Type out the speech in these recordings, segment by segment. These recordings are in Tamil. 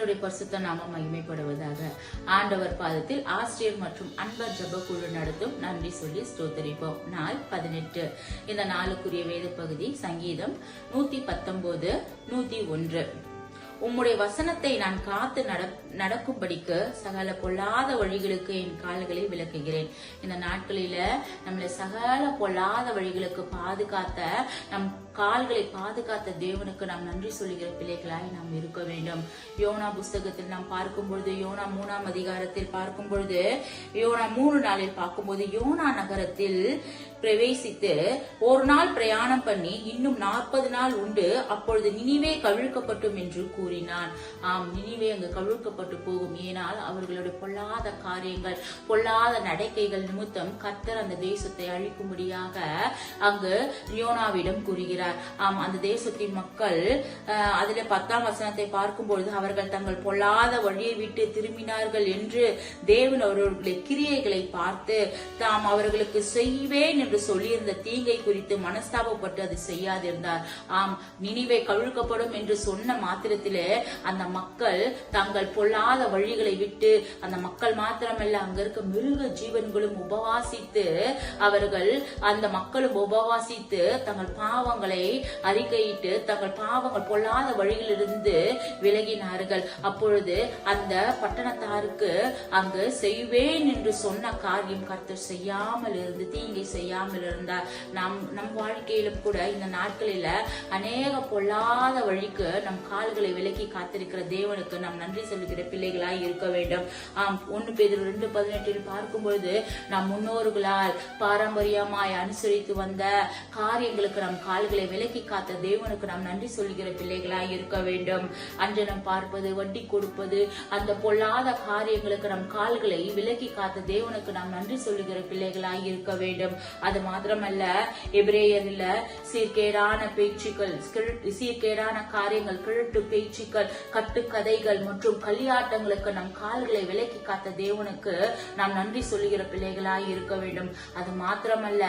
கர்த்தருடைய பரிசுத்த நாமம் மகிமைப்படுவதாக. ஆண்டவர் பாதத்தில் ஆசிரியர் மற்றும் அன்பர் ஜெப குழு நடத்தும் நன்றி சொல்லி ஸ்தோத்தரிப்போம். நாள் 18. இந்த நாளுக்குரிய வேத பகுதி சங்கீதம் 119, 101. உம்முடைய வசனத்தை நான் காத்து நடக்கும்படிக்கு சகல பொல்லாத வழிகளுக்கு என் கால்களை விளக்குகிறேன். இந்த நாட்களில நம்மளை சகல பொல்லாத வழிகளுக்கு பாதுகாத்த, நம் கால்களை பாதுகாத்த தேவனுக்கு நாம் நன்றி சொல்லுகிற பிள்ளைகளாய் நாம் இருக்க வேண்டும். யோனா புஸ்தகத்தில் நாம் பார்க்கும் பொழுது, யோனா 3ஆம் அதிகாரத்தில் பார்க்கும் பொழுது, யோனா 3 நாளில் பார்க்கும்போது, யோனா நகரத்தில் பிரவேசித்து ஒரு நாள் பிரயாணம் பண்ணி இன்னும் 40 நாள் உண்டு, அப்பொழுது நினிவே கவிழ்க்கப்பட்டும் என்று கூறினான். ஆம், நினிவே அங்கு கவிழ்க்கப்பட்டு போகும். ஏனால் அவர்களுடைய பொல்லாத காரியங்கள், பொல்லாத நடக்கைகள் நிமித்தம் கர்த்தர் அந்த தேசத்தை அழிக்கும்படியாக அங்கு யோனாவிடம் கூறுகிறார். ஆம், அந்த தேசத்தின் மக்கள் அதில் 10ஆம் வசனத்தை பார்க்கும் பொழுது, அவர்கள் தங்கள் பொல்லாத வழியை விட்டு திரும்பினார்கள் என்று தேவன் அவர்களுடைய கிரியைகளை பார்த்து தாம் அவர்களுக்கு செய்வேன் என்று சொல்லியிருந்த தீங்கை குறித்து மனஸ்தாபப்பட்டு அது செய்யாதிருந்தார். ஆம், நினிவே கவிழ்க்கப்படும் என்று சொன்ன மாத்திரத்திலே அந்த மக்கள் தங்கள் பொல்லாத வழிகளை விட்டு, அந்த மக்கள் மாத்திரமல்ல அங்க இருக்க மிருக ஜீவன்களும் உபவாசித்து, அவர்கள் அந்த மக்களும் உபவாசித்து தங்கள் பாவங்களை அறிக்கையிட்டு தங்கள் பாவங்கள் பொல்லாத வழிகளிலிருந்து விலகினார்கள். அப்பொழுது அந்த பட்டணத்தாருக்கு அங்கு செய்வேன் என்று சொன்ன காரியம் கர்த்தர் செய்யாமல் இருந்து, தீங்கை செய்யாமல் இருந்தார். நம் வாழ்க்கையிலும் கூட இந்த நாட்களில அநேக பொல்லாத வழிக்கு நம் கால்களை விலக்கி காத்திருக்கிற தேவனுக்கு நாம் நன்றி சொல்லுகிற பிள்ளைகளாய் இருக்க வேண்டும். ஆம், 1 பேதுரு 2:18 பார்க்கும் பொழுது, நம் முன்னோர்களால் பாரம்பரியமாய் அனுசரித்து வந்த காரியங்களுக்கு நம் கால்களை விலக்கி காத்த தேவனுக்கு நாம் நன்றி சொல்லுகிற பிள்ளைகளாய் இருக்க வேண்டும். அஞ்சனம் பார்ப்பது, வட்டி கொடுப்பது, அந்த பொல்லாத காரியங்களுக்கு நம் கால்களை விலக்கி காத்த தேவனுக்கு நாம் நன்றி சொல்லுகிற பிள்ளைகளாய் இருக்க வேண்டும். அது மாத்திரமல்ல, எபிரேயர்ல சீர்கேடான பேச்சுக்கள், சீர்கேடான காரியங்கள், கிழட்டு பேச்சுக்கள், கட்டுக்கதைகள் மற்றும் களியாட்டங்களுக்கு நம் கால்களை விலக்கி காத்த தேவனுக்கு நாம் நன்றி சொல்லுகிற பிள்ளைகளாய் இருக்க வேண்டும். அது மாத்திரமல்ல,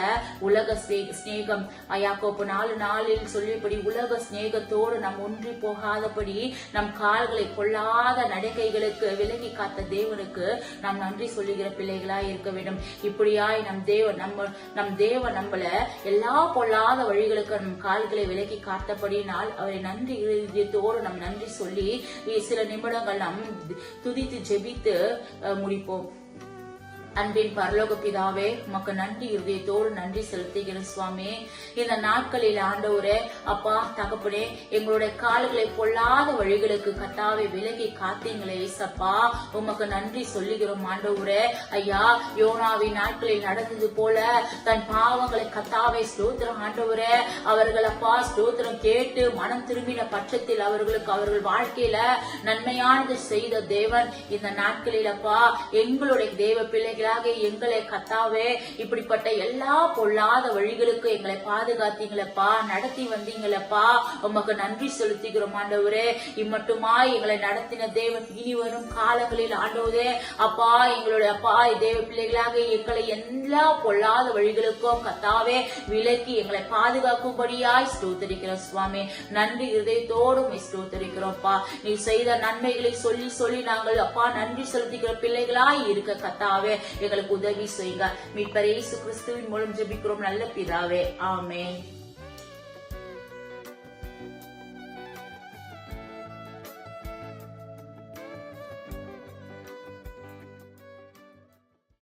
உலக சிநேகம், யாக்கோபு 4:4 சொல்லியபடி உலக சிநேகத்தோடு நாம் ஒன்றி போகாதபடி நம் கால்களை பொல்லாத நடக்கைகளுக்கு விலக்கி காத்த தேவனுக்கு நாம் நன்றி சொல்லுகிற பிள்ளைகளாய் இருக்க வேண்டும். இப்படியாய் நம் தேவன் நம்மள எல்லா பொல்லாத வழிகளுக்கு நம் கால்களை விலக்கி காத்தபடினால் அவரை நன்றி இதயத்தோடு நம் நன்றி சொல்லி சில நிமிடங்கள் நாம் துதித்து ஜெபித்து முடிப்போம். அன்பின் பரலோக பிதாவே, உமக்கு நன்றி இதயத்தோடு நன்றி செலுத்துகிறேன் சுவாமி. இந்த நாட்களில் ஆண்டவரே, அப்பா தகப்பனே, எங்களுடைய கால்களை பொல்லாத வழிகளுக்கு கத்தாவை விலகி காத்தீங்களே சப்பா, உமக்கு நன்றி சொல்லுகிறோம் ஆண்டவரே. ஐயா, யோனாவின் நாட்களில் நடந்தது போல தன் பாவங்களை கத்தாவை ஸ்தோத்திரம் ஆண்டவரே. அவர்கள் அப்பா ஸ்தோத்திரம் கேட்டு மனம் திரும்பின பட்சத்தில் அவர்களுக்கு அவர்கள் வாழ்க்கையில நன்மையானது செய்த தேவன் இந்த நாட்களில் அப்பா எங்களுடைய தேவ பிள்ளைகள் எங்களை கத்தாவே இப்படிப்பட்ட எல்லா பொல்லாத வழிகளுக்கு எங்களை பாதுகாத்தீங்களப்பா, நடத்தி வந்தீங்களப்பா, உமக்கு நன்றி செலுத்துகிறோம் ஆண்டவரே. இம்மட்டுமாய் எங்களை நடத்தின தேவன் இனி வரும் காலங்களில் ஆண்டவரே அப்பா எங்களுடைய அப்பா தேவ பிள்ளைகளாக எங்களை எல்லா பொல்லாத வழிகளுக்கும் கத்தாவே விலக்கி எங்களை பாதுகாக்கும்படியாய் ஸ்தோத்தரிக்கிறோம் சுவாமி. நன்றி இதயத்தோடும் ஸ்தோத்தரிக்கிறோம்ப்பா. நீ செய்த நன்மைகளை சொல்லி சொல்லி நாங்கள் அப்பா நன்றி செலுத்துகிற பிள்ளைகளாய் இருக்க கத்தாவே எங்களுக்கு உதவி செய்யுங்க. மீட்பர் இயேசு கிறிஸ்துவின் மூலம் ஜெபிக்கிறோம் நல்ல பிதாவே, ஆமென்.